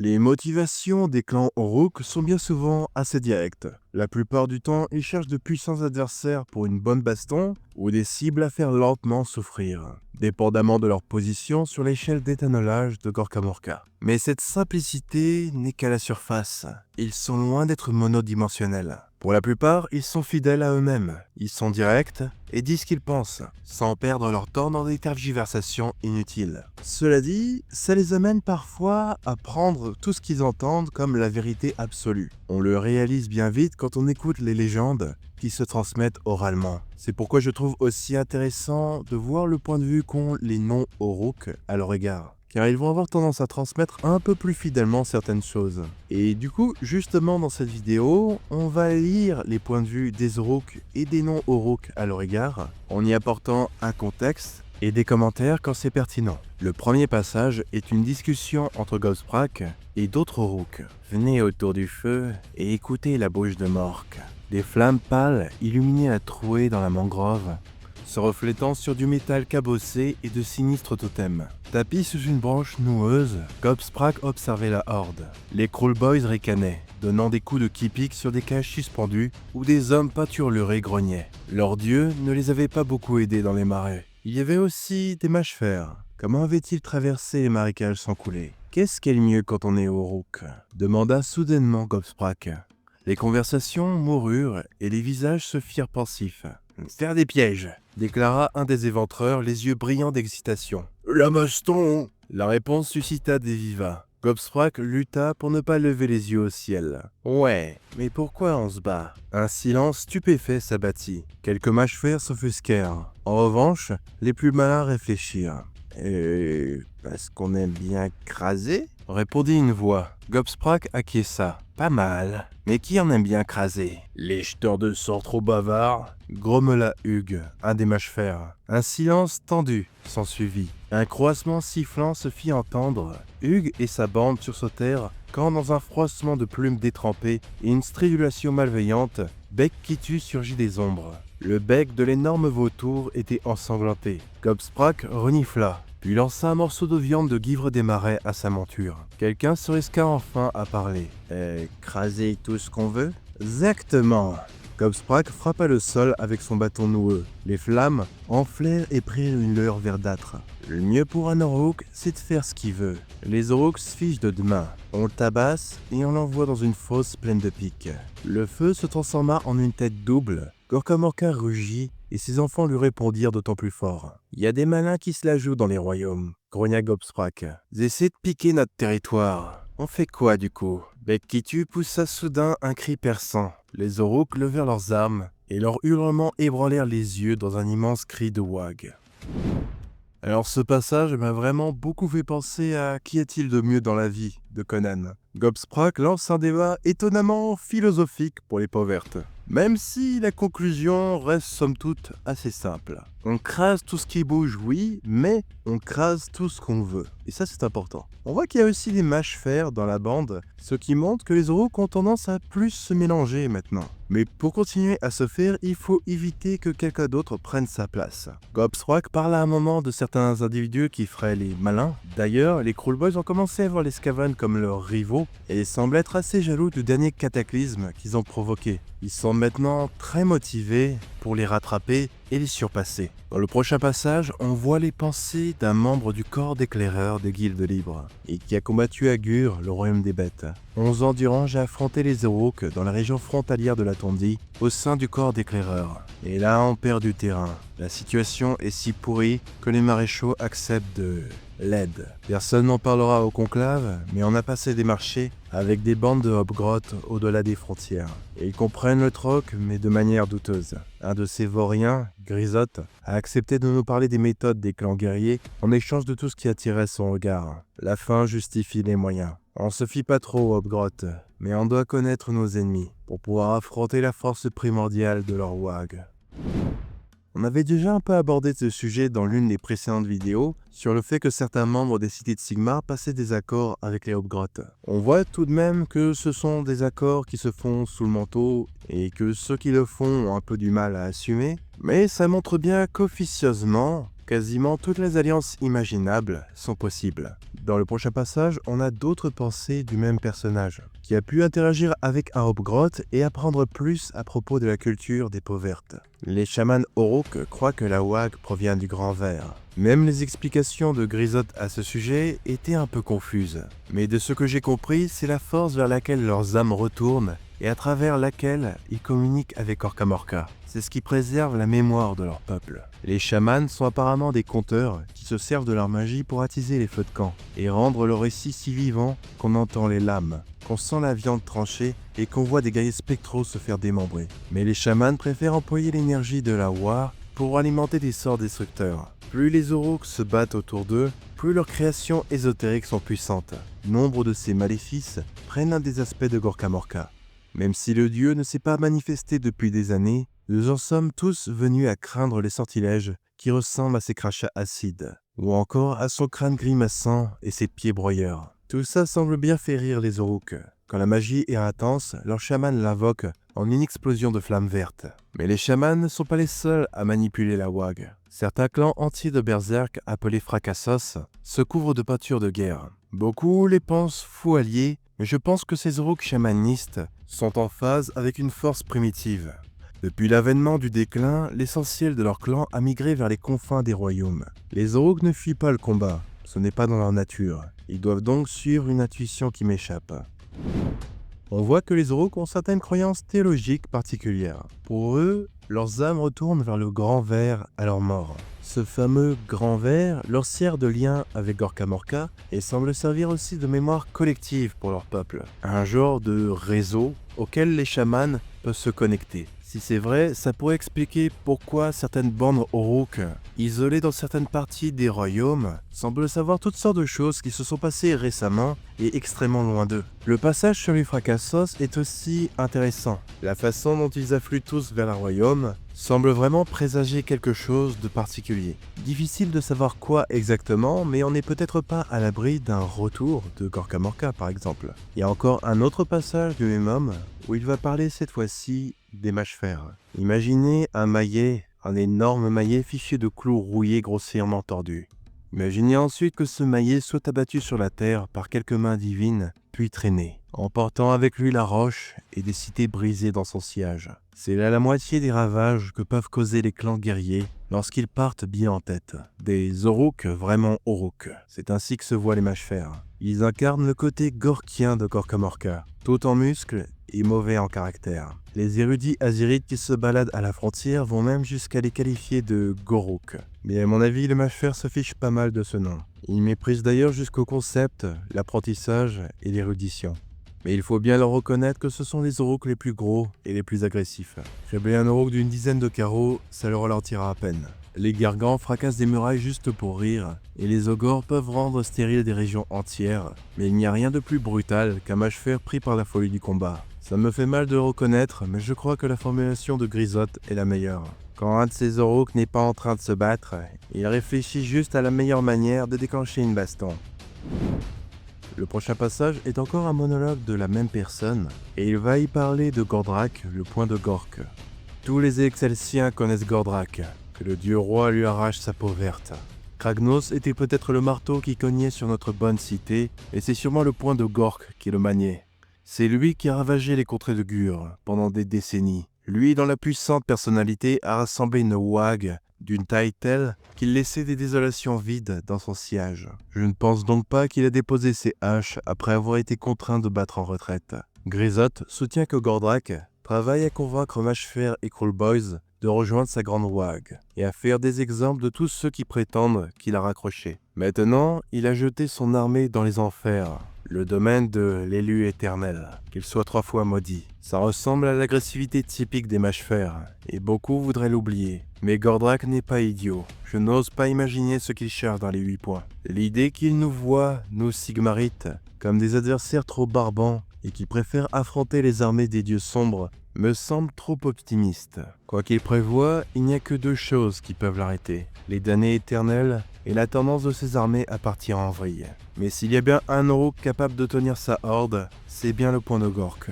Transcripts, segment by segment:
Les motivations des clans Uruk sont bien souvent assez directes. La plupart du temps, ils cherchent de puissants adversaires pour une bonne baston ou des cibles à faire lentement souffrir, dépendamment de leur position sur l'échelle d'éthanolage de Gorka Morka. Mais cette simplicité n'est qu'à la surface. Ils sont loin d'être monodimensionnels. Pour la plupart, ils sont fidèles à eux-mêmes. Ils sont directs et disent ce qu'ils pensent, sans perdre leur temps dans des tergiversations inutiles. Cela dit, ça les amène parfois à prendre tout ce qu'ils entendent comme la vérité absolue. On le réalise bien vite quand on écoute les légendes qui se transmettent oralement. C'est pourquoi je trouve aussi intéressant de voir le point de vue qu'ont les non-Uruk à leur égard, car ils vont avoir tendance à transmettre un peu plus fidèlement certaines choses. Et du coup, justement dans cette vidéo, on va lire les points de vue des Uruk et des non-Uruk à leur égard, en y apportant un contexte et des commentaires quand c'est pertinent. Le premier passage est une discussion entre Gobsprak et d'autres Uruk. Venez autour du feu et écoutez la bouche de Mork. Des flammes pâles illuminaient la trouée dans la mangrove, se reflétant sur du métal cabossé et de sinistres totems. Tapis sous une branche noueuse, Gobsprak observait la horde. Les Crawl Boys ricanaient, donnant des coups de kipik sur des cages suspendues où des hommes pâturlurés grognaient. Leur dieu ne les avait pas beaucoup aidés dans les marais. Il y avait aussi des mâches-fer. Comment avaient-ils traversé les marécages sans couler? Qu'est-ce qui est le mieux quand on est Uruk? Demanda soudainement Gobsprak. Les conversations moururent et les visages se firent pensifs. Faire des pièges, déclara un des éventreurs, les yeux brillants d'excitation. La baston! La réponse suscita des vivats. Gobsprak lutta pour ne pas lever les yeux au ciel. Ouais, mais pourquoi on se bat? Un silence stupéfait s'abattit. Quelques mâches-fer s'offusquèrent. En revanche, les plus malins réfléchirent. Parce qu'on aime bien craser? Répondit une voix. Gobsprak acquiesça. Pas mal. Mais qui en aime bien craser? Les jeteurs de sorts trop bavards? Grommela Hugues, un des mâches-fer. Un silence tendu s'ensuivit. Un croassement sifflant se fit entendre. Hugues et sa bande sursautèrent quand, dans un froissement de plumes détrempées et une stridulation malveillante, Bec Kitu surgit des ombres. Le bec de l'énorme vautour était ensanglanté. Gobsprak renifla, puis lança un morceau de viande de guivre des marais à sa monture. Quelqu'un se risqua enfin à parler. Craser tout ce qu'on veut? Exactement. Gobsprak frappa le sol avec son bâton noueux. Les flammes enflèrent et prirent une lueur verdâtre. Le mieux pour un Uruk, c'est de faire ce qu'il veut. Les Uruks se fichent de demain. On le tabasse et on l'envoie dans une fosse pleine de pics. Le feu se transforma en une tête double. Gorka Morka rugit et ses enfants lui répondirent d'autant plus fort. Il y a des malins qui se la jouent dans les royaumes, grogna Gobsprak. Ils essaient de piquer notre territoire. On fait quoi du coup? Bec Kitu poussa soudain un cri perçant. Les Uruk levèrent leurs armes et leurs hurlements ébranlèrent les yeux dans un immense cri de wag. Alors ce passage m'a vraiment beaucoup fait penser à Qu'y a-t-il de mieux dans la vie de Conan. Gobsprak lance un débat étonnamment philosophique pour les peaux vertes. Même si la conclusion reste somme toute assez simple. On crase tout ce qui bouge, oui, mais on crase tout ce qu'on veut. Et ça, c'est important. On voit qu'il y a aussi des mâches-fer dans la bande, ce qui montre que les Uruk ont tendance à plus se mélanger maintenant. Mais pour continuer à se faire, il faut éviter que quelqu'un d'autre prenne sa place. Gobsprak parla à un moment de certains individus qui feraient les malins. D'ailleurs, les Crawl Boys ont commencé à voir les Scaven comme leurs rivaux et semblent être assez jaloux du dernier cataclysme qu'ils ont provoqué. Ils sont maintenant très motivés pour les rattraper et les surpasser. Dans le prochain passage, on voit les pensées d'un membre du corps d'éclaireurs des guildes libres et qui a combattu à Gur, le royaume des bêtes. 11 ans durant, j'ai affronté les Uruk dans la région frontalière de la Tondi au sein du corps d'éclaireurs. Et là, on perd du terrain. La situation est si pourrie que les maréchaux acceptent de l'aide. Personne n'en parlera au conclave, mais on a passé des marchés avec des bandes de hobgrots au-delà des frontières. Et ils comprennent le troc, mais de manière douteuse. Un de ces vauriens, Grisotte, a accepté de nous parler des méthodes des clans guerriers en échange de tout ce qui attirait son regard. La fin justifie les moyens. On se fie pas trop aux hobgrots, mais on doit connaître nos ennemis pour pouvoir affronter la force primordiale de leur wag. On avait déjà un peu abordé ce sujet dans l'une des précédentes vidéos sur le fait que certains membres des cités de Sigmar passaient des accords avec les hobgrots. On voit tout de même que ce sont des accords qui se font sous le manteau et que ceux qui le font ont un peu du mal à assumer, mais ça montre bien qu'officieusement, Quasiment toutes les alliances imaginables sont possibles. Dans le prochain passage, on a d'autres pensées du même personnage, qui a pu interagir avec un Hobgroth et apprendre plus à propos de la culture des peaux vertes. Les chamans Orruk croient que la Wag provient du Grand Vert. Même les explications de Grizzot à ce sujet étaient un peu confuses. Mais de ce que j'ai compris, c'est la force vers laquelle leurs âmes retournent et à travers laquelle ils communiquent avec Orca-Morca. C'est ce qui préserve la mémoire de leur peuple. Les chamans sont apparemment des conteurs qui se servent de leur magie pour attiser les feux de camp et rendre le récit si vivant qu'on entend les lames, qu'on sent la viande tranchée et qu'on voit des guerriers spectraux se faire démembrer. Mais les chamans préfèrent employer l'énergie de la War pour alimenter des sorts destructeurs. Plus les Orruk se battent autour d'eux, plus leurs créations ésotériques sont puissantes. Nombre de ces maléfices prennent un des aspects de Gorkamorka. Même si le dieu ne s'est pas manifesté depuis des années, nous en sommes tous venus à craindre les sortilèges qui ressemblent à ses crachats acides, ou encore à son crâne grimaçant et ses pieds broyeurs. Tout ça semble bien faire rire les Orruk. Quand la magie est intense, leur chaman l'invoque en une explosion de flammes vertes. Mais les chamans ne sont pas les seuls à manipuler la Wag. Certains clans entiers de berserk appelés Fracassos se couvrent de peintures de guerre. Beaucoup les pensent fous alliés, mais je pense que ces Orruk chamanistes sont en phase avec une force primitive. Depuis l'avènement du déclin, l'essentiel de leur clan a migré vers les confins des royaumes. Les Orruk ne fuient pas le combat, ce n'est pas dans leur nature. Ils doivent donc suivre une intuition qui m'échappe. On voit que les Orruk ont certaines croyances théologiques particulières. Pour eux, leurs âmes retournent vers le Grand Vert à leur mort. Ce fameux Grand Vert leur sert de lien avec Gorkamorka et semble servir aussi de mémoire collective pour leur peuple. Un genre de réseau auquel les chamans peuvent se connecter. Si c'est vrai, ça pourrait expliquer pourquoi certaines bandes Orruk, isolées dans certaines parties des royaumes, semblent savoir toutes sortes de choses qui se sont passées récemment et extrêmement loin d'eux. Le passage sur les Fracassos est aussi intéressant. La façon dont ils affluent tous vers le royaume semble vraiment présager quelque chose de particulier. Difficile de savoir quoi exactement, mais on n'est peut-être pas à l'abri d'un retour de Gorkamorka par exemple. Il y a encore un autre passage du même homme où il va parler cette fois-ci des mâches-fer. Imaginez un maillet, un énorme maillet fichu de clous rouillés grossièrement tordus. Imaginez ensuite que ce maillet soit abattu sur la terre par quelques mains divines, puis traîné, emportant avec lui la roche et des cités brisées dans son sillage. C'est là la moitié des ravages que peuvent causer les clans guerriers lorsqu'ils partent bien en tête. Des Orruk vraiment Orruk. C'est ainsi que se voient les mâches-fer. Ils incarnent le côté gorkien de Gorkamorka, tout en muscles et mauvais en caractère. Les érudits azirites qui se baladent à la frontière vont même jusqu'à les qualifier de Goruk. Mais à mon avis, les mâches-fer se fichent pas mal de ce nom. Ils méprisent d'ailleurs jusqu'au concept, l'apprentissage et l'érudition. Mais il faut bien leur reconnaître que ce sont les Orruk les plus gros et les plus agressifs. Crébler un Orruk d'une dizaine de carreaux, ça leur ralentira à peine. Les gargants fracassent des murailles juste pour rire, et les ogres peuvent rendre stériles des régions entières, mais il n'y a rien de plus brutal qu'un mâche-fer pris par la folie du combat. Ça me fait mal de le reconnaître, mais je crois que la formulation de Grizzot est la meilleure. Quand un de ces Orruk n'est pas en train de se battre, il réfléchit juste à la meilleure manière de déclencher une baston. Le prochain passage est encore un monologue de la même personne, et il va y parler de Gordrakk, le point de Gork. Tous les Excelsiens connaissent Gordrakk, que le dieu roi lui arrache sa peau verte. Kragnos était peut-être le marteau qui cognait sur notre bonne cité, et c'est sûrement le point de Gork qui le maniait. C'est lui qui a ravagé les contrées de Gur pendant des décennies. Lui, dont la puissante personnalité a rassemblé une Wag d'une taille telle qu'il laissait des désolations vides dans son sillage. Je ne pense donc pas qu'il ait déposé ses haches après avoir été contraint de battre en retraite. Grizzot soutient que Gordrakk travaille à convaincre Mâche-Fer et Kruleboyz de rejoindre sa grande Wag et à faire des exemples de tous ceux qui prétendent qu'il a raccroché. Maintenant, il a jeté son armée dans les enfers, le domaine de l'élu éternel, qu'il soit 3 fois maudit. Ça ressemble à l'agressivité typique des mâches-fer, et beaucoup voudraient l'oublier. Mais Gordrakk n'est pas idiot. Je n'ose pas imaginer ce qu'il cherche dans les 8 points. L'idée qu'il nous voit, nous Sigmarites, comme des adversaires trop barbants et qui préfèrent affronter les armées des dieux sombres, me semble trop optimiste. Quoi qu'il prévoie, il n'y a que 2 choses qui peuvent l'arrêter. Les damnés éternels et la tendance de ses armées à partir en vrille. Mais s'il y a bien un Orruk capable de tenir sa horde, c'est bien le point de Gork.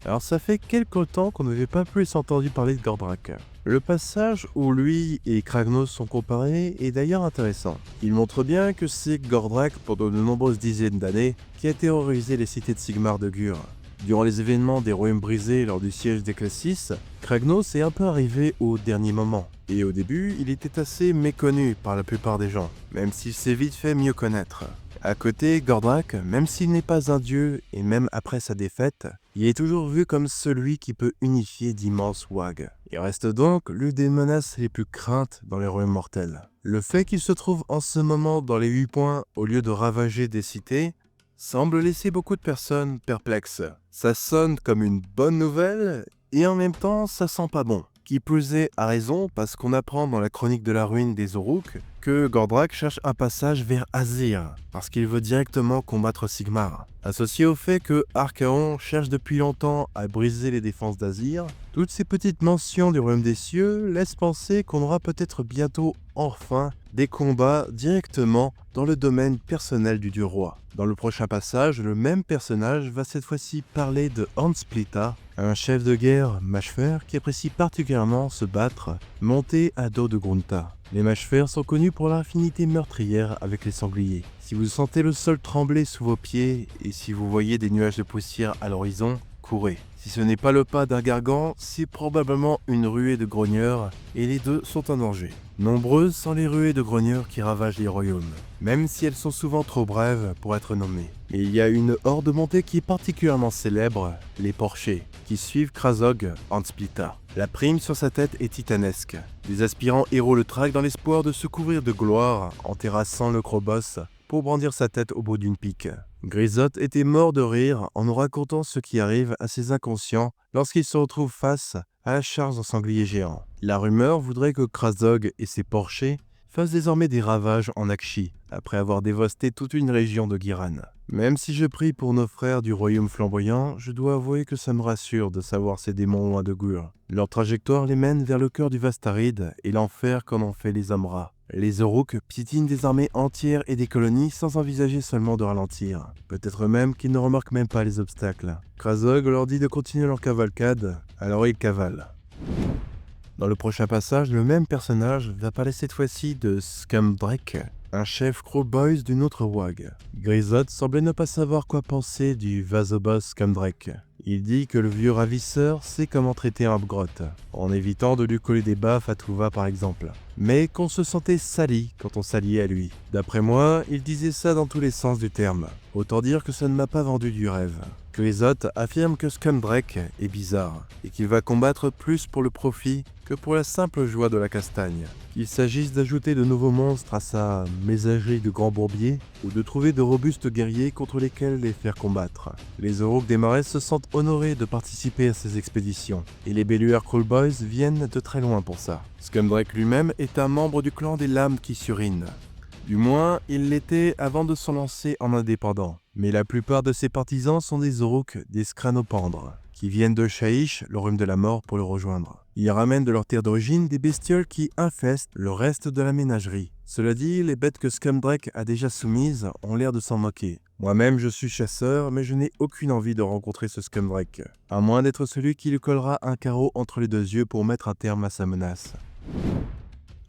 Alors ça fait quelque temps qu'on n'avait pas plus entendu parler de Gordrakk. Le passage où lui et Kragnos sont comparés est d'ailleurs intéressant. Il montre bien que c'est Gordrakk pendant de nombreuses dizaines d'années qui a terrorisé les cités de Sigmar de Gur. Durant les événements des Royaumes brisés lors du siège d'Eclassis, Kragnos est un peu arrivé au dernier moment. Et au début, il était assez méconnu par la plupart des gens, même s'il s'est vite fait mieux connaître. À côté, Gordrakk, même s'il n'est pas un dieu et même après sa défaite, il est toujours vu comme celui qui peut unifier d'immenses wags. Il reste donc l'une des menaces les plus craintes dans les royaumes mortels. Le fait qu'il se trouve en ce moment dans les 8 points au lieu de ravager des cités semble laisser beaucoup de personnes perplexes. Ça sonne comme une bonne nouvelle et en même temps ça sent pas bon. Qui plus est, a raison, parce qu'on apprend dans la chronique de la ruine des Uruk que Gordrakk cherche un passage vers Azir, parce qu'il veut directement combattre Sigmar. Associé au fait que Archaon cherche depuis longtemps à briser les défenses d'Azir, toutes ces petites mentions du royaume des cieux laissent penser qu'on aura peut-être bientôt enfin des combats directement dans le domaine personnel du dieu roi. Dans le prochain passage, le même personnage va cette fois-ci parler de Hornsplita, un chef de guerre mage-fer qui apprécie particulièrement se battre monté à dos de Grunta. Les mage-fer sont connus pour leur affinité meurtrière avec les sangliers. Si vous sentez le sol trembler sous vos pieds et si vous voyez des nuages de poussière à l'horizon, courez. Si ce n'est pas le pas d'un gargan, c'est probablement une ruée de grogneurs et les deux sont en danger. Nombreuses sont les ruées de grogneurs qui ravagent les royaumes, même si elles sont souvent trop brèves pour être nommées. Et il y a une horde montée qui est particulièrement célèbre, les Porchés, qui suivent Krasog Hornsplita. La prime sur sa tête est titanesque. Les aspirants héros le traquent dans l'espoir de se couvrir de gloire en terrassant le Krobos pour brandir sa tête au bout d'une pique. Grizotte était mort de rire en nous racontant ce qui arrive à ces inconscients lorsqu'ils se retrouvent face à la charge d'un sanglier géant. La rumeur voudrait que Krasog et ses Porchés fassent désormais des ravages en Akshi, après avoir dévasté toute une région de Giran. Même si je prie pour nos frères du royaume flamboyant, je dois avouer que ça me rassure de savoir ces démons loin de Gur. Leur trajectoire les mène vers le cœur du Vastaride et l'enfer comme ont fait les Amra. Les Uruk piétinent des armées entières et des colonies sans envisager seulement de ralentir. Peut-être même qu'ils ne remarquent même pas les obstacles. Krasog leur dit de continuer leur cavalcade, alors ils cavalent. Dans le prochain passage, le même personnage va parler cette fois-ci de Scumdrek, un chef Krulboyz d'une autre wag. Grizotte semblait ne pas savoir quoi penser du Vasobos Scumdrek. Il dit que le vieux ravisseur sait comment traiter un grotte, en évitant de lui coller des baffes à tout va par exemple. Mais qu'on se sentait sali quand on s'alliait à lui. D'après moi, il disait ça dans tous les sens du terme. Autant dire que ça ne m'a pas vendu du rêve. Grizotte affirme que Scumdrek est bizarre, et qu'il va combattre plus pour le profit que pour la simple joie de la castagne. Qu'il s'agisse d'ajouter de nouveaux monstres à sa mésagerie de grands bourbiers, ou de trouver de robustes guerriers contre lesquels les faire combattre. Les Uruk des marais se sentent honorés de participer à ces expéditions, et les Belluaires Krulboyz viennent de très loin pour ça. Scumdrek lui-même est un membre du clan des Lames qui surinent. Du moins, il l'était avant de se lancer en indépendant. Mais la plupart de ses partisans sont des Uruk, des Scranopandres, qui viennent de Shaish, le rhume de la mort, pour le rejoindre. Ils ramènent de leur terre d'origine des bestioles qui infestent le reste de la ménagerie. Cela dit, les bêtes que Scumdrek a déjà soumises ont l'air de s'en moquer. Moi-même, je suis chasseur, mais je n'ai aucune envie de rencontrer ce Scumdrek, à moins d'être celui qui lui collera un carreau entre les deux yeux pour mettre un terme à sa menace.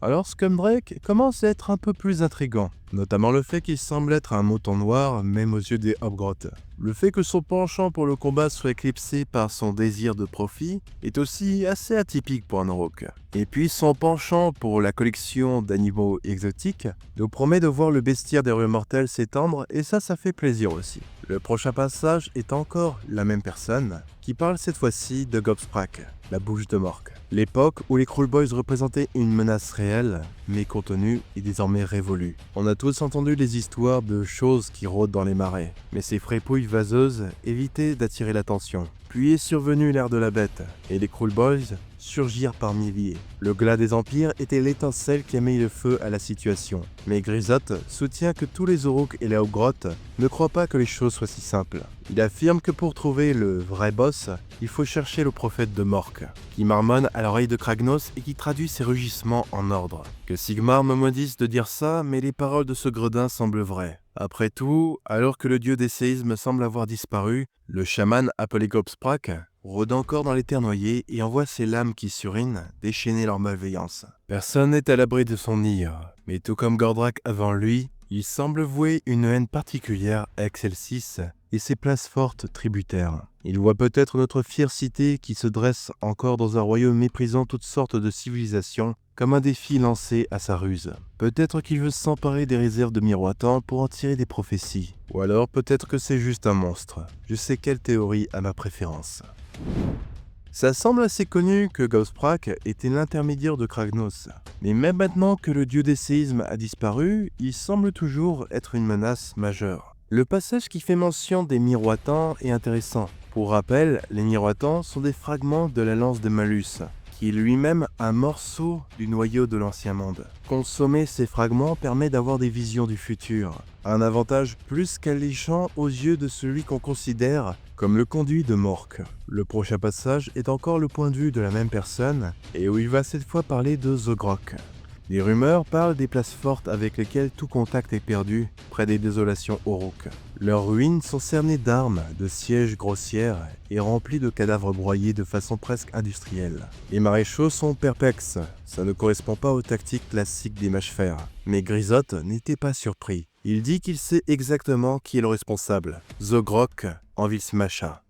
Alors Scumdrek commence à être un peu plus intriguant, notamment le fait qu'il semble être un mouton noir même aux yeux des Hobgroth. Le fait que son penchant pour le combat soit éclipsé par son désir de profit est aussi assez atypique pour un Uruk. Et puis son penchant pour la collection d'animaux exotiques nous promet de voir le bestiaire des rues mortelles s'étendre et ça fait plaisir aussi. Le prochain passage est encore la même personne, qui parle cette fois-ci de Gobsprak, la bouche de Mork. L'époque où les Krulboyz représentaient une menace réelle, mais contenue, est désormais révolue. On a tous entendu les histoires de choses qui rôdent dans les marais, mais ces frépouilles vaseuses évitaient d'attirer l'attention. Puis est survenu l'ère de la bête, et les Krulboyz surgirent par milliers. Le glas des empires était l'étincelle qui a mis le feu à la situation. Mais Grizotte soutient que tous les Uruk et les Hobgroth ne croient pas que les choses soient si simples. Il affirme que pour trouver le vrai boss, il faut chercher le prophète de Mork, qui marmonne à l'oreille de Kragnos et qui traduit ses rugissements en ordre. Que Sigmar me maudisse de dire ça, mais les paroles de ce gredin semblent vraies. Après tout, alors que le dieu des séismes semble avoir disparu, le chaman appelé Gobsprak rôde encore dans les terres noyées et envoie ses lames qui surinent déchaîner leur malveillance. Personne n'est à l'abri de son ire, mais tout comme Gordrak avant lui, il semble vouer une haine particulière à Excelsis et ses places fortes tributaires. Il voit peut-être notre fière cité qui se dresse encore dans un royaume méprisant toutes sortes de civilisations comme un défi lancé à sa ruse. Peut-être qu'il veut s'emparer des réserves de Miroitan pour en tirer des prophéties. Ou alors peut-être que c'est juste un monstre. Je sais quelle théorie a ma préférence. Ça semble assez connu que Gausprak était l'intermédiaire de Kragnos. Mais même maintenant que le dieu des séismes a disparu, il semble toujours être une menace majeure. Le passage qui fait mention des miroitants est intéressant. Pour rappel, les miroitants sont des fragments de la lance de Malus, qui est lui-même un morceau du noyau de l'ancien monde. Consommer ces fragments permet d'avoir des visions du futur, un avantage plus qu'alléchant aux yeux de celui qu'on considère comme le conduit de Mork. Le prochain passage est encore le point de vue de la même personne, et où il va cette fois parler de Zogrok. Les rumeurs parlent des places fortes avec lesquelles tout contact est perdu, près des désolations Orruk. Leurs ruines sont cernées d'armes, de sièges grossières et remplies de cadavres broyés de façon presque industrielle. Les maréchaux sont perplexes, ça ne correspond pas aux tactiques classiques des mages-fer. Mais Grisotte n'était pas surpris. Il dit qu'il sait exactement qui est le responsable. Zogrok, Envilsmacha.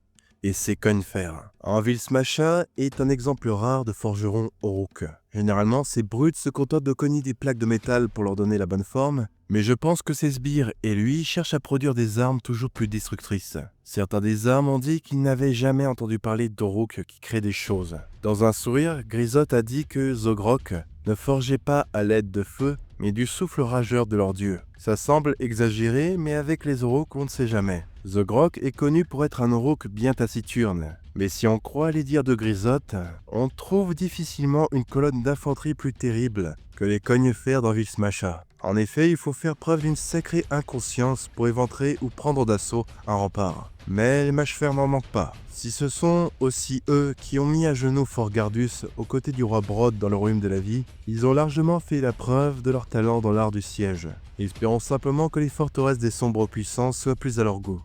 Et c'est Coinfer. Envilsmacha est un exemple rare de forgeron Orruk. Généralement, ces brutes se contentent de cogner des plaques de métal pour leur donner la bonne forme, mais je pense que ces sbires et lui cherchent à produire des armes toujours plus destructrices. Certains des armes ont dit qu'ils n'avaient jamais entendu parler d'Orruk qui crée des choses. Dans un sourire, Grisotte a dit que Zogrok ne forgeait pas à l'aide de feu, mais du souffle rageur de leur dieu. Ça semble exagéré, mais avec les Orruk, on ne sait jamais. Zogrok est connu pour être un Orruk bien taciturne. Mais si on croit les dires de Grisotte, on trouve difficilement une colonne d'infanterie plus terrible que les cognefers d'Envilsmacha. En effet, il faut faire preuve d'une sacrée inconscience pour éventrer ou prendre d'assaut un rempart. Mais les mages-fer n'en manquent pas. Si ce sont aussi eux qui ont mis à genoux Fort Gardus aux côtés du roi Brod dans le royaume de la vie, ils ont largement fait la preuve de leur talent dans l'art du siège. Espérons simplement que les forteresses des sombres puissants soient plus à leur goût.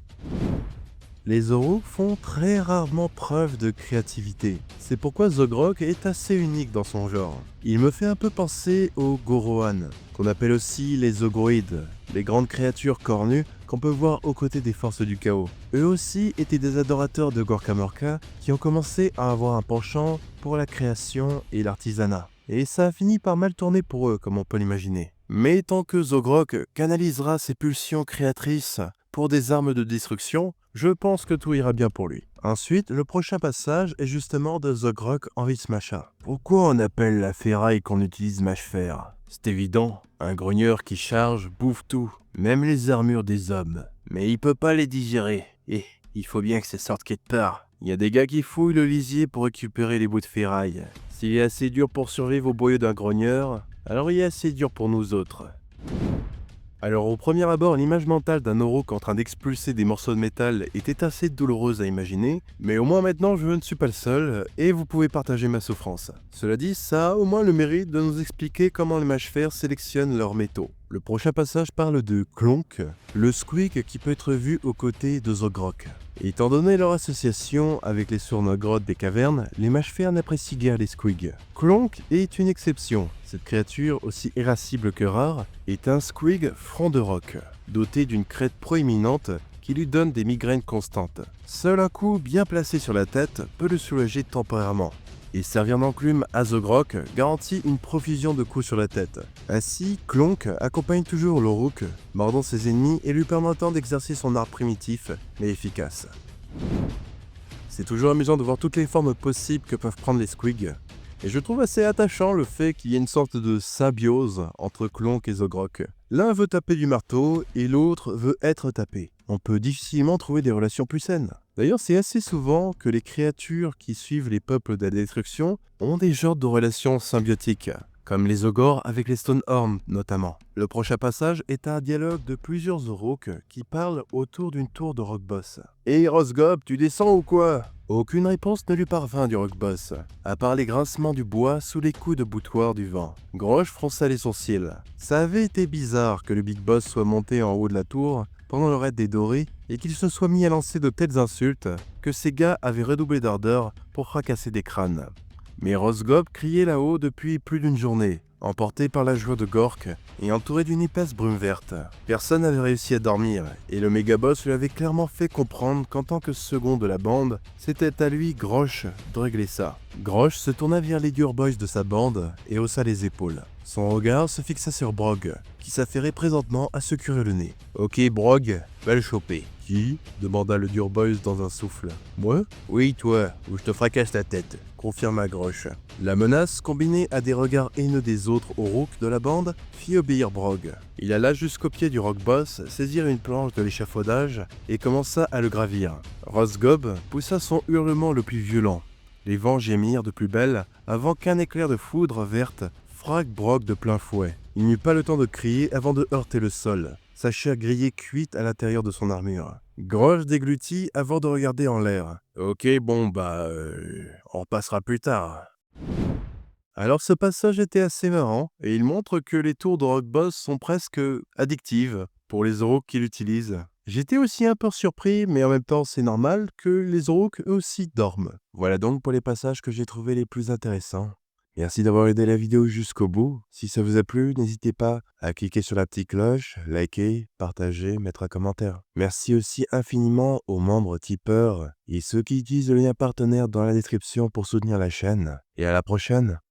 Les Orruk font très rarement preuve de créativité. C'est pourquoi Zogrok est assez unique dans son genre. Il me fait un peu penser aux Gorohan, qu'on appelle aussi les Ogroïdes, les grandes créatures cornues qu'on peut voir aux côtés des forces du chaos. Eux aussi étaient des adorateurs de Gorkamorka qui ont commencé à avoir un penchant pour la création et l'artisanat. Et ça a fini par mal tourner pour eux, comme on peut l'imaginer. Mais tant que Zogrok canalisera ses pulsions créatrices pour des armes de destruction, je pense que tout ira bien pour lui. Ensuite, le prochain passage est justement de Zogrok Envilsmacha. Pourquoi on appelle la ferraille qu'on utilise magefer? C'est évident, un grogneur qui charge bouffe tout, même les armures des hommes. Mais il peut pas les digérer, et il faut bien que ça sorte quelque part. Il y a des gars qui fouillent le lisier pour récupérer les bouts de ferraille. S'il est assez dur pour survivre au boyau d'un grogneur, alors il est assez dur pour nous autres. Alors au premier abord, l'image mentale d'un Orruk en train d'expulser des morceaux de métal était assez douloureuse à imaginer, mais au moins maintenant je ne suis pas le seul, et vous pouvez partager ma souffrance. Cela dit, ça a au moins le mérite de nous expliquer comment les mages-fer sélectionnent leurs métaux. Le prochain passage parle de Klonk, le squig qui peut être vu aux côtés de Zogrok. Étant donné leur association avec les sournogrottes des cavernes, les mages-fer n'apprécient guère les squigs. Klonk est une exception. Cette créature, aussi irascible que rare, est un squig front de roc, doté d'une crête proéminente qui lui donne des migraines constantes. Seul un coup bien placé sur la tête peut le soulager temporairement. Et servir d'enclume à Zogrok garantit une profusion de coups sur la tête. Ainsi, Klonk accompagne toujours l'Orruk, mordant ses ennemis et lui permettant d'exercer son art primitif, mais efficace. C'est toujours amusant de voir toutes les formes possibles que peuvent prendre les squigs. Et je trouve assez attachant le fait qu'il y ait une sorte de symbiose entre Klonk et Zogrok. L'un veut taper du marteau et l'autre veut être tapé. On peut difficilement trouver des relations plus saines. D'ailleurs, c'est assez souvent que les créatures qui suivent les peuples de la destruction ont des genres de relations symbiotiques, comme les ogres avec les Stonehorn notamment. Le prochain passage est un dialogue de plusieurs Orruk qui parlent autour d'une tour de Rockboss. « Hé Rosgob, tu descends ou quoi ?» Aucune réponse ne lui parvint du Rockboss, à part les grincements du bois sous les coups de boutoir du vent. Grosh fronça les sourcils. Ça avait été bizarre que le Big Boss soit monté en haut de la tour, pendant le raid des Dorés et qu'il se soit mis à lancer de telles insultes que ces gars avaient redoublé d'ardeur pour fracasser des crânes. Mais Rosgob criait là-haut depuis plus d'une journée, emporté par la joie de Gork et entouré d'une épaisse brume verte. Personne n'avait réussi à dormir, et le mégaboss lui avait clairement fait comprendre qu'en tant que second de la bande, c'était à lui, Grosh, de régler ça. Grosh se tourna vers les Dur Boys de sa bande et haussa les épaules. Son regard se fixa sur Brog, qui s'affairait présentement à se curer le nez. « Ok Brog, va le choper. » « Qui ?» demanda le Dur Boys dans un souffle. « Moi ?»« Oui, toi, ou je te fracasse la tête. » confirma Grosh. La menace, combinée à des regards haineux des autres Uruk de la bande, fit obéir Brog. Il alla jusqu'au pied du rock boss, saisir une planche de l'échafaudage et commença à le gravir. Rosgob poussa son hurlement le plus violent. Les vents gémirent de plus belle avant qu'un éclair de foudre verte frappe Brog de plein fouet. Il n'eut pas le temps de crier avant de heurter le sol, sa chair grillée cuite à l'intérieur de son armure. Grosh déglutit avant de regarder en l'air. « Ok, bon on repassera plus tard. » Alors ce passage était assez marrant, et il montre que les tours de Rock Boss sont presque addictives pour les Uruk qui l'utilisent. J'étais aussi un peu surpris, mais en même temps c'est normal que les Uruk eux aussi dorment. Voilà donc pour les passages que j'ai trouvés les plus intéressants. Merci d'avoir aidé la vidéo jusqu'au bout. Si ça vous a plu, n'hésitez pas à cliquer sur la petite cloche, liker, partager, mettre un commentaire. Merci aussi infiniment aux membres tipeurs et ceux qui utilisent le lien partenaire dans la description pour soutenir la chaîne. Et à la prochaine!